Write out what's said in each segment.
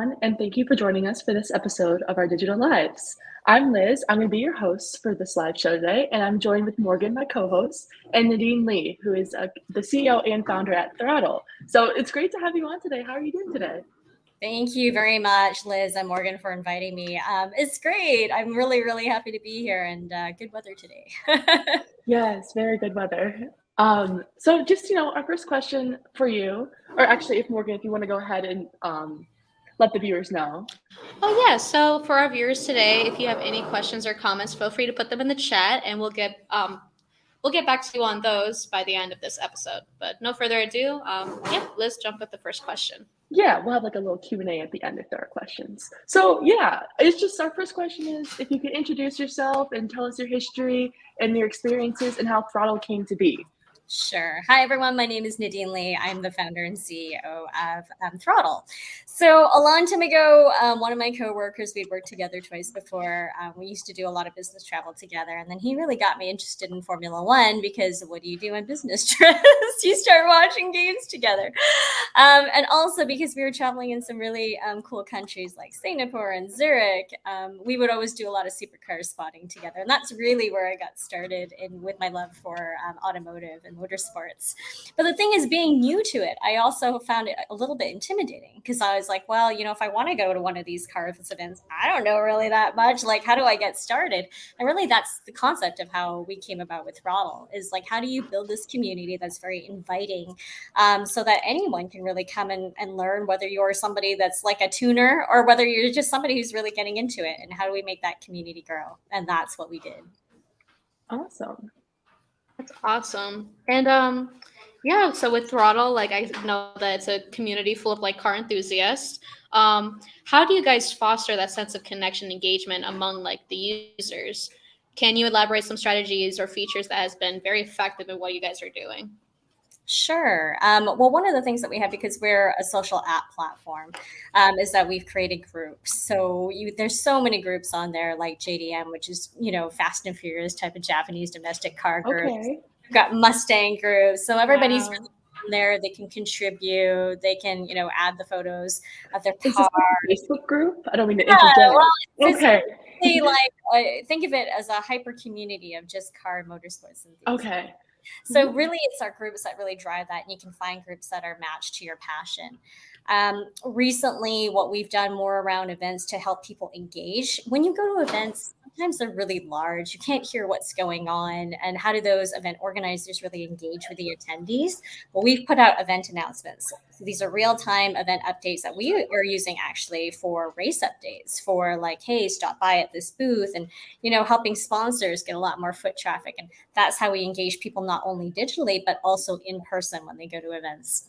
everyone, and thank you for joining us for this episode of our digital lives. I'm Liz. I'm going to be your host for this live show today, and I'm joined with Morgan, my co-host, and Nadine Lee, who is the CEO and founder at Throdle. So it's great to have you on today. How are you doing today? Thank you very much, Liz and Morgan, for inviting me. It's great. I'm really, really happy to be here, and good weather today. Yes, very good weather. So just, our first question for you, or actually, if Morgan, if you want to go ahead and let the viewers know. Oh, yeah. So for our viewers today, if you have any questions or comments, feel free to put them in the chat, and we'll get back to you on those by the end of this episode. But no further ado, let's jump with the first question. Yeah, we'll have like a little Q&A at the end if there are questions. So yeah, it's just our first question is if you could introduce yourself and tell us your history and your experiences and how Throdle came to be. Sure. Hi, everyone. My name is Nadine Lee. I'm the founder and CEO of Throdle. So a long time ago, one of my coworkers, we'd worked together twice before. We used to do a lot of business travel together. And then he really got me interested in Formula One because what do you do on business trips? You start watching games together. And also because we were traveling in some really cool countries like Singapore and Zurich, we would always do a lot of supercar spotting together. And that's really where I got started with my love for automotive and motorsports. But the thing is, being new to it, I also found it a little bit intimidating because I was like, well, if I want to go to one of these car events, I don't know really that much. Like, how do I get started? And really, that's the concept of how we came about with Throdle is like, how do you build this community that's very inviting so that anyone can really come and learn, whether you're somebody that's like a tuner or whether you're just somebody who's really getting into it, and how do we make that community grow? And that's what we did. Awesome. That's awesome. And so with Throdle, like I know that it's a community full of like car enthusiasts. How do you guys foster that sense of connection and engagement among like the users? Can you elaborate some strategies or features that has been very effective in what you guys are doing? Sure. Well, one of the things that we have, because we're a social app platform, is that we've created groups. So there's so many groups on there, like JDM, which is, Fast and Furious type of Japanese domestic car groups. Okay. We've got Mustang groups. So everybody's really on there. They can contribute. They can, add the photos of their car. Is this a Facebook group? I don't mean to interject. Well, okay. Think of it as a hyper community of just car motorsports enthusiasts. Okay. So really, it's our groups that really drive that, and you can find groups that are matched to your passion. Recently, what we've done more around events to help people engage. When you go to events, sometimes they're really large. You can't hear what's going on. And how do those event organizers really engage with the attendees? Well, we've put out event announcements. So these are real-time event updates that we are using actually for race updates, for like, hey, stop by at this booth, and, helping sponsors get a lot more foot traffic. And that's how we engage people not only digitally, but also in person when they go to events.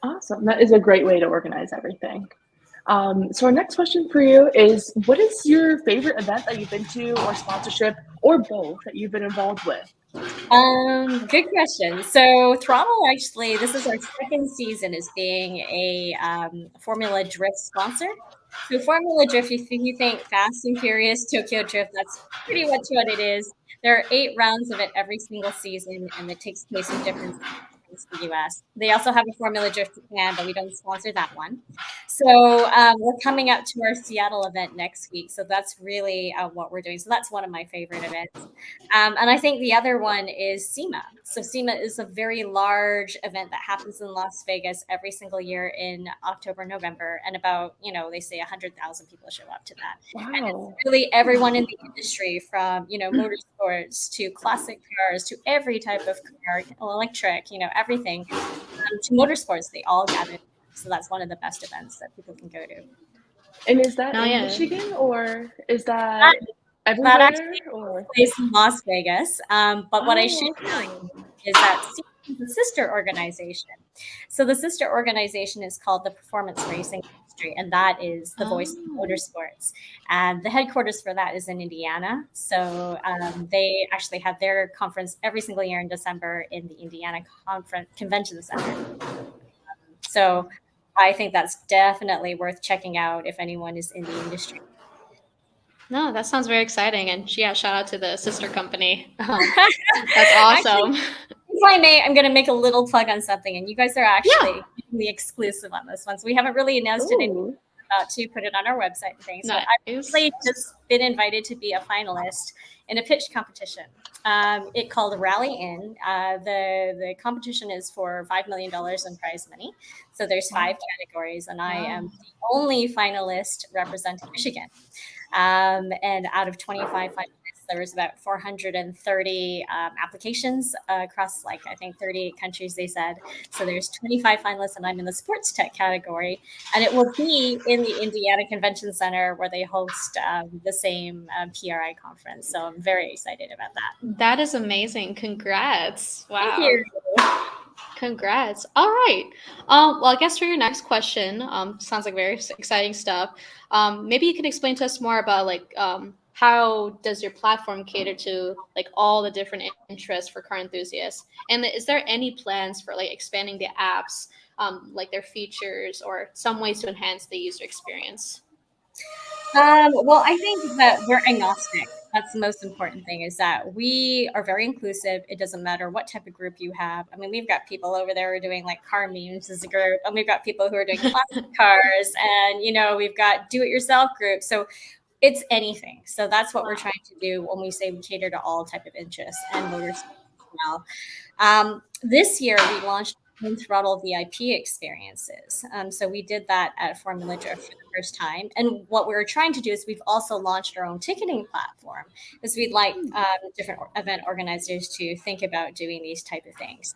Awesome. That is a great way to organize everything. So our next question for you is, what is your favorite event that you've been to, or sponsorship, or both, that you've been involved with? Good question. So Throdle, actually, this is our second season as being a Formula Drift sponsor. So Formula Drift, if you think Fast and Furious Tokyo Drift, that's pretty much what it is. There are 8 rounds of it every single season, and it takes place in different in the US. They also have a Formula Drift Japan, but we don't sponsor that one. So we're coming up to our Seattle event next week. So that's really what we're doing. So that's one of my favorite events. And I think the other one is SEMA. So SEMA is a very large event that happens in Las Vegas every single year in October, November. And about, they say 100,000 people show up to that. Wow. And it's really everyone in the industry from, motorsports to classic cars to every type of car, electric, everything, to motorsports. They all gather. So that's one of the best events that people can go to. And is that in Michigan, or is that everywhere? That actually plays in Las Vegas. But what I should tell you is that it's a sister organization. So the sister organization is called the Performance Racing Industry, and that is the voice of motorsports. And the headquarters for that is in Indiana. So they actually have their conference every single year in December in the Indiana Convention Center. So I think that's definitely worth checking out if anyone is in the industry. No, that sounds very exciting. And shout out to the sister company. That's awesome. Actually, I may, I'm going to make a little plug on something, and you guys are actually the exclusive on this one. So we haven't really announced it about to put it on our website and things. Nice. But I've actually just been invited to be a finalist in a pitch competition. It called Rally In. The competition is for $5 million in prize money. So there's 5 categories, and I am the only finalist representing Michigan. And out of 25 finalists, there was about 430 applications across, like, I think 38 countries, they said. So there's 25 finalists, and I'm in the sports tech category. And it will be in the Indiana Convention Center, where they host the same PRI conference. So I'm very excited about that. That is amazing. Congrats. Wow. Thank you. Congrats. All right. Well, I guess for your next question, sounds like very exciting stuff. Maybe you can explain to us more about, like, how does your platform cater to, like, all the different interests for car enthusiasts? And is there any plans for, like, expanding the apps, like their features, or some ways to enhance the user experience? Well, I think that we're agnostic. That's the most important thing, is that we are very inclusive. It doesn't matter what type of group you have. I mean, we've got people over there who are doing, like, car memes as a group, and we've got people who are doing classic cars, and, you know, we've got do-it-yourself groups. So it's anything. So that's what we're trying to do when we say we cater to all type of interests and motorsports as well. This year we launched Throdle VIP experiences. So we did that at Formula Drift for the first time. And what we were trying to do is we've also launched our own ticketing platform, because we'd like different event organizers to think about doing these type of things.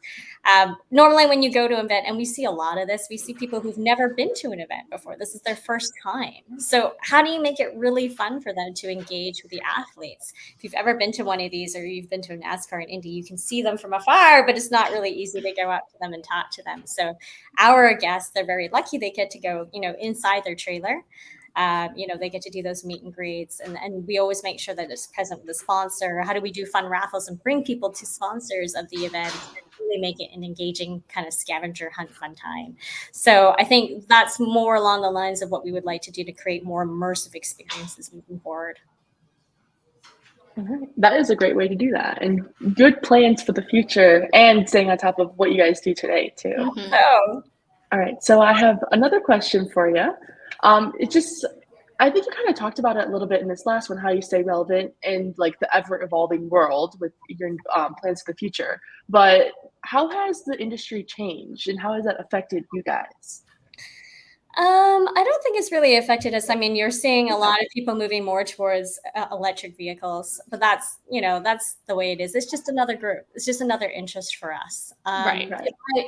Normally when you go to an event, and we see a lot of this, we see people who've never been to an event before. This is their first time. So how do you make it really fun for them to engage with the athletes? If you've ever been to one of these, or you've been to a NASCAR in Indy, you can see them from afar, but it's not really easy to go up to them and talk to them. So our guests, they're very lucky. They get to go, you know, inside their trailer. You know, they get to do those meet and greets, and we always make sure that it's present with the sponsor. How do we do fun raffles and bring people to sponsors of the event and really make it an engaging kind of scavenger hunt fun time? So I think that's more along the lines of what we would like to do to create more immersive experiences moving forward. That is a great way to do that, and good plans for the future, and staying on top of what you guys do today too. Mm-hmm. Oh. All right, so I have another question for you. It just, I think you kind of talked about it a little bit in this last one, how you stay relevant in, like, the ever evolving world with your plans for the future. But how has the industry changed, and how has that affected you guys? I don't think it's really affected us. I mean, you're seeing a lot of people moving more towards electric vehicles, but that's, you know, that's the way it is. It's just another group. It's just another interest for us. Right.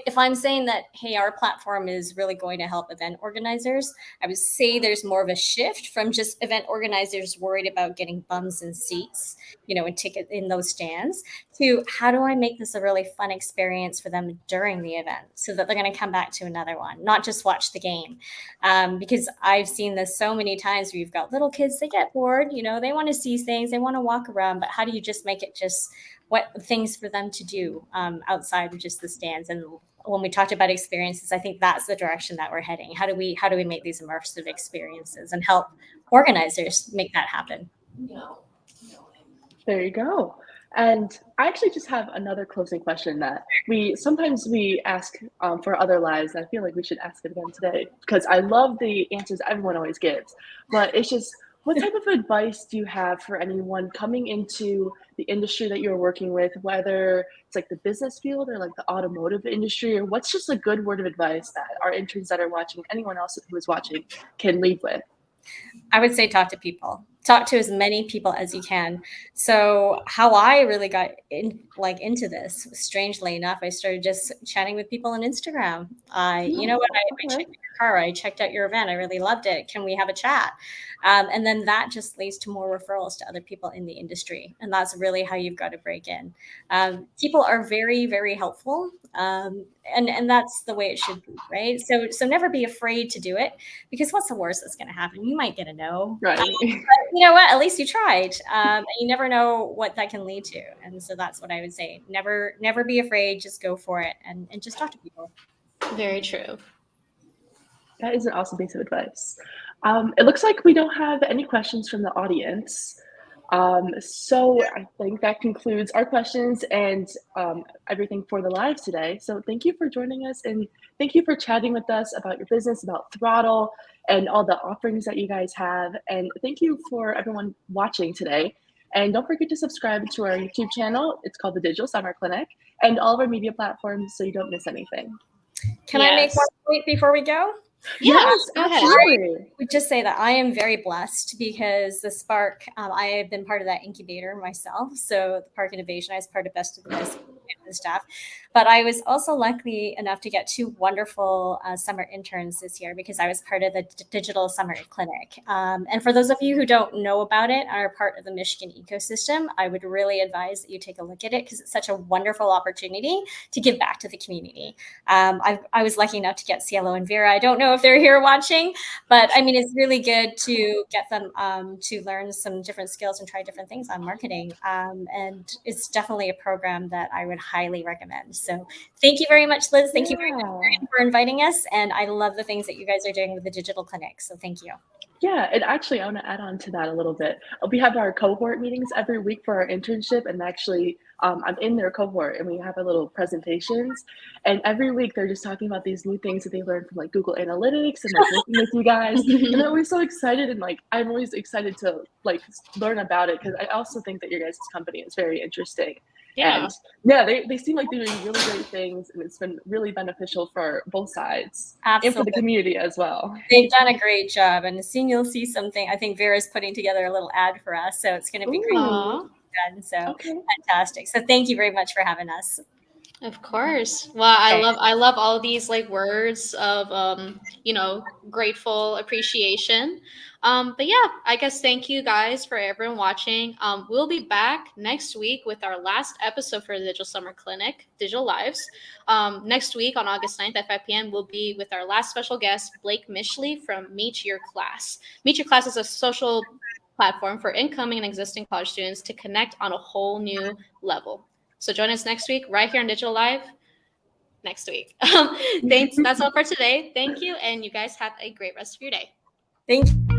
If I'm saying that, hey, our platform is really going to help event organizers, I would say there's more of a shift from just event organizers worried about getting bums and seats, you know, and ticket in those stands, to how do I make this a really fun experience for them during the event, so that they're going to come back to another one, not just watch the game. Because I've seen this so many times where you've got little kids, they get bored, you know, they want to see things, they want to walk around, but how do you just make it just what things for them to do outside of just the stands? And when we talked about experiences, I think that's the direction that we're heading. How do we make these immersive experiences and help organizers make that happen? There you go. And I actually just have another closing question that we sometimes ask for other lives. I feel like we should ask it again today, because I love the answers everyone always gives. But it's just, what type of advice do you have for anyone coming into the industry that you're working with, whether it's like the business field or like the automotive industry, or what's just a good word of advice that our interns that are watching, anyone else who is watching, can leave with? I would say talk to people. Talk to as many people as you can. So how I really got into this, strangely enough, I started just chatting with people on Instagram. You know what? I checked your car. I checked out your event. I really loved it. Can we have a chat? And then that just leads to more referrals to other people in the industry. And that's really how you've got to break in. People are very, very helpful. And that's the way it should be, right? So never be afraid to do it, because what's the worst that's going to happen? You might get a no. Right. But you know what? At least you tried. And you never know what that can lead to. And so that's what I would say. Never be afraid. Just go for it, and just talk to people. Very true. That is an awesome piece of advice. It looks like we don't have any questions from the audience. So I think that concludes our questions and everything for the live today. So thank you for joining us, and thank you for chatting with us about your business, about Throdle, and all the offerings that you guys have. And thank you for everyone watching today. And don't forget to subscribe to our YouTube channel. It's called the Digital Summer Clinic, and all of our media platforms so you don't miss anything. Can I make one point before we go? Yes, go ahead. absolutely. I would just say that I am very blessed because the Spark, I have been part of that incubator myself. So the Park Innovation, I was part of Best of the Discipline and staff. But I was also lucky enough to get 2 wonderful summer interns this year because I was part of the Digital Summer Clinic. And for those of you who don't know about it, are part of the Michigan ecosystem, I would really advise that you take a look at it because it's such a wonderful opportunity to give back to the community. I was lucky enough to get Cielo and Vera. I don't know if they're here watching, but I mean, it's really good to get them to learn some different skills and try different things on marketing. And it's definitely a program that I would highly recommend. So thank you very much, Liz. Thank you very much for inviting us. And I love the things that you guys are doing with the digital clinic. So thank you. Yeah, and actually, I want to add on to that a little bit. We have our cohort meetings every week for our internship, and actually, I'm in their cohort, and we have our little presentations. And every week, they're just talking about these new things that they learned from like Google Analytics and like working with you guys. And they're always so excited, and like I'm always excited to like learn about it because I also think that your guys' company is very interesting. Yeah. And yeah, they seem like they're doing really great things, and it's been really beneficial for both sides and for the community as well. They've done a great job, and soon you'll see something. I think Vera's putting together a little ad for us, so it's going to be great. Done. So fantastic. So thank you very much for having us. Of course. Well, I love all these like words of grateful appreciation. But yeah, I guess thank you guys for everyone watching. We'll be back next week with our last episode for the Digital Summer Clinic, Digital Lives. Next week on August 9th at 5 p.m. we'll be with our last special guest, Blake Mishley from Meet Your Class. Meet Your Class is a social platform for incoming and existing college students to connect on a whole new level. So join us next week right here on Digital Live next week. Thanks. That's all for today. Thank you. And you guys have a great rest of your day. Thank you.